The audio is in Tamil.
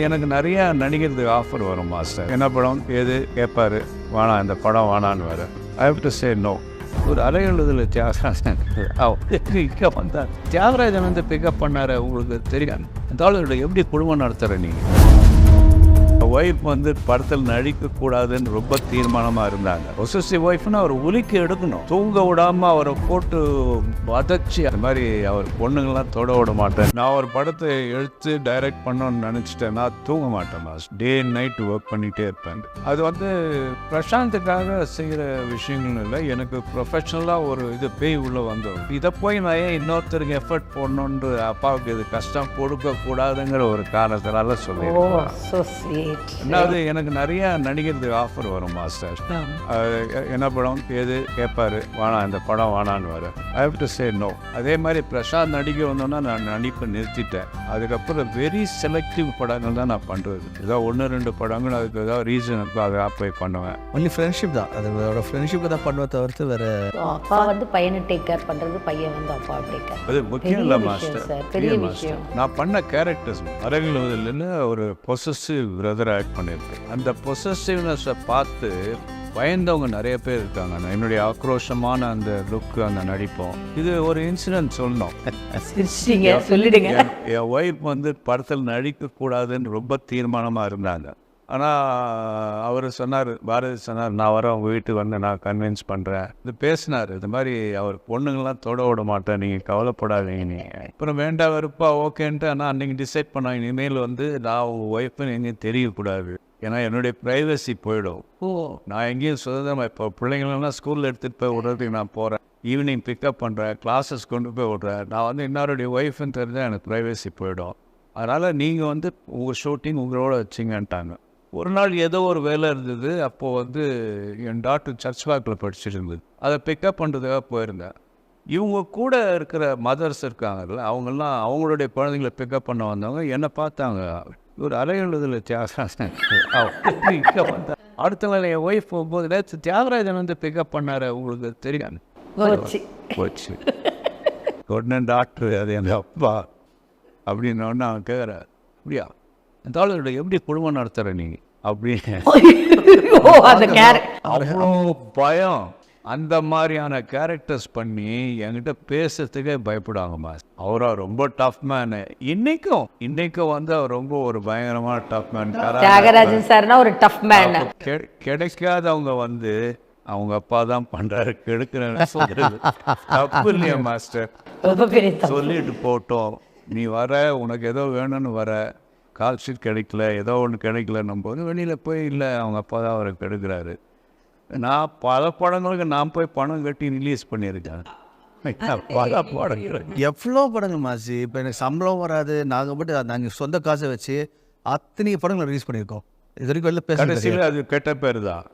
எனக்கு நிறைய நடிக்கிறதுக்கு ஆஃபர் வரும் மாஸ்டர். என்ன படம் ஏது கேட்பாரு, வேணாம் இந்த படம் வேணான்னு வர. I have to say no. ஒரு அலையுள்ளதில் தியாகராஜன் இங்கே வந்தார். தியாகராஜன் வந்து பிக்கப் பண்ணார். உங்களுக்கு தெரியும் அந்த ஆளுடைய எப்படி குடும்பம் நடத்துகிற நீங்கள். ஒய்ஃப் வந்து படத்தில் நடிக்கக்கூடாதுன்னு ரொம்ப தீர்மானமாக இருந்தாங்க. பொசசிவ் ஒய்ஃப்னு அவர் உலுக்கி எடுக்கணும், தூங்க விடாமல் அவரை போட்டு வதச்சி அது மாதிரி அவர் பொண்ணுங்கள்லாம் தொட விட மாட்டேன். நான் ஒரு படத்தை எடுத்து டைரக்ட் பண்ணணும்னு நினச்சிட்டேன்னா தூங்க மாட்டேன் mass. Day and night work பண்ணிகிட்டே இருப்பேன். அது வந்து பிரசாந்துக்காக செய்கிற விஷயங்கள் இல்லை, எனக்கு ப்ரொஃபஷ்னலாக ஒரு இது பேய் உள்ளே வந்துடும். இதை போய் நான் ஏன் இன்னொருத்தருக்கு எஃபர்ட் போடணுன்ற அப்பாவுக்கு இது கஷ்டம் கொடுக்கக்கூடாதுங்கிற ஒரு காரணத்தினால சொல்லிடுவேன். ரெண்டாவது எனக்கு நிறைய நடிக்கிறதுக்கு ஆஃபர் வரும் மாஸ்டர். என்ன படம் ஏது கேட்பாரு, வேணாம் இந்த படம் வேணான்னு வர. I have to say no. அதே மாதிரி பிரசாந்த் நடிக்க வந்தோன்னா நான் நடிப்பை நிறுத்திட்டேன். அதுக்கப்புறம் வெரி செலக்டிவ் படங்கள் தான் நான் பண்ணுறது. ஏதோ 1-2 படங்கள் அதுக்கு ஏதாவது ரீசன் இருக்கோ அதை போய் பண்ணுவேன். ஒன்லி ஃப்ரெண்ட்ஷிப் தான், அதோட ஃப்ரெண்ட்ஷிப் தான் பண்ணுவதை தவிர்த்து வேறு. அப்பா வந்து பையனை டேக் கேர் பண்ணுறது, பையன் வந்து அப்பா டேக் கேர். அது முக்கியம் இல்லை மாஸ்டர். பெரிய விஷயம். நான் பண்ண கேரக்டர்ஸ் அரங்கில் ஒரு பொசசிவ் பிரதர் ஆக்ட் பண்ணியிருக்கேன். அந்த பொசசிவ்னஸை பார்த்து பயந்தவங்க நிறைய பேர் இருக்காங்க. என்னுடைய ஆக்ரோஷமான அந்த லுக், அந்த நடிப்போம். இது ஒரு இன்சிடென்ட் சொல்லணும். சொல்லிடுங்க. என் ஒய்ஃப் வந்து படத்தில் நடிக்கக்கூடாதுன்னு ரொம்ப தீர்மானமாக இருந்தாங்க. ஆனால் அவர் சொன்னார், பாரதி சொன்னார், நான் வர உங்கள் வீட்டுக்கு வந்து நான் கன்வின்ஸ் பண்ணுறேன். இது பேசினார். இது மாதிரி அவர் பொண்ணுங்கள்லாம் தொட விட மாட்டேன், நீங்கள் கவலைப்படாதீங்க நீங்கள். அப்புறம் வேண்டாம் வெறுப்பா ஓகேன்ட்டு. ஆனால் அன்றைக்கி டிசைட் பண்ணாங்க, இனிமேல் வந்து நான் உங்கள் ஒய்ஃப்னு எங்கேயும் தெரியக்கூடாது, ஏன்னா என்னுடைய ப்ரைவசி போயிடும். நான் எங்கேயும் சுதந்திரமாக இப்போ பிள்ளைங்களெல்லாம் ஸ்கூலில் எடுத்துகிட்டு போய் விடுறதுக்கு நான் போகிறேன், ஈவினிங் பிக்கப் பண்ணுறேன், கிளாஸஸ் கொண்டு போய் விட்றேன். நான் வந்து இன்னொருடைய ஒய்ஃப்னு தெரிஞ்சால் எனக்கு ப்ரைவசி போயிடும். அதனால் நீங்கள் வந்து உங்கள் ஷூட்டிங் உங்களோட வச்சிங்கன்ட்டாங்க. ஒரு நாள் ஏதோ ஒரு வேலை இருந்தது. அப்போது வந்து என் டாக்டர் சர்ச் வாக்கில் படிச்சுட்டு இருந்தது. அதை பிக்கப் பண்ணுறதுக்காக போயிருந்தேன். இவங்க கூட இருக்கிற மதர்ஸ் இருக்காங்கல்ல, அவங்கெல்லாம் அவங்களுடைய குழந்தைங்கள பிக்கப் பண்ண வந்தவங்க என்னை பார்த்தாங்க. ஒரு அலையுள்ளதில் தியாகராஜன் இங்கே வந்தார். அடுத்த நாள் என் ஒய்ஃப் போகும்போது, நேற்று தியாகராஜன் வந்து பிக்கப் பண்ணார், உங்களுக்கு தெரியும் போச்சு. உடனே டாக்டர் அது என் அப்பா அப்படின்னோடனே அவன் கேட்குறாரு, அப்படியா இந்த ஆளோட எப்படி குடும்பம் நடத்துகிற நீங்கள் அப்படின்னு. அவ்வளோ பயம். அந்த மாதிரியான கேரக்டர்ஸ் பண்ணி என்கிட்ட பேசுறதுக்கே பயப்படுவாங்கம்மா. அவரா ரொம்ப டஃப் மேனு. இன்னைக்கும் வந்து அவர் ரொம்ப ஒரு பயங்கரமான டஃப் மேன். தியாகராஜன் சார்னா ஒரு டஃப் மேன். கிடைக்காதவங்க வந்து அவங்க அப்பா தான் பண்றாரு கெடுக்கிறேன்னு சொல்றது தப்பு இல்லையா மாஸ்டர்? சொல்லிட்டு போட்டோம், நீ வர உனக்கு ஏதோ வேணும்னு வர, கால் ஷீட் கிடைக்கல, ஏதோ ஒன்று கிடைக்கலன்னும் போது வெளியில் போய் இல்லை அவங்க அப்பா தான் அவரை கெடுக்கிறாரு. நான் பல படங்களுக்கு நான் போய் பணம் கட்டி ரிலீஸ் பண்ணியிருக்கேன். பல படங்கள், எவ்வளோ படங்கள் மாசி. இப்போ எனக்கு சம்பளம் வராது, நாங்கள் மட்டும் நாங்கள் சொந்த காசை வச்சு அத்தனை படங்களை ரிலீஸ் பண்ணியிருக்கோம். இது வரைக்கும் வெளில பேச கடைசியில் அது கெட்ட பேர் தான்.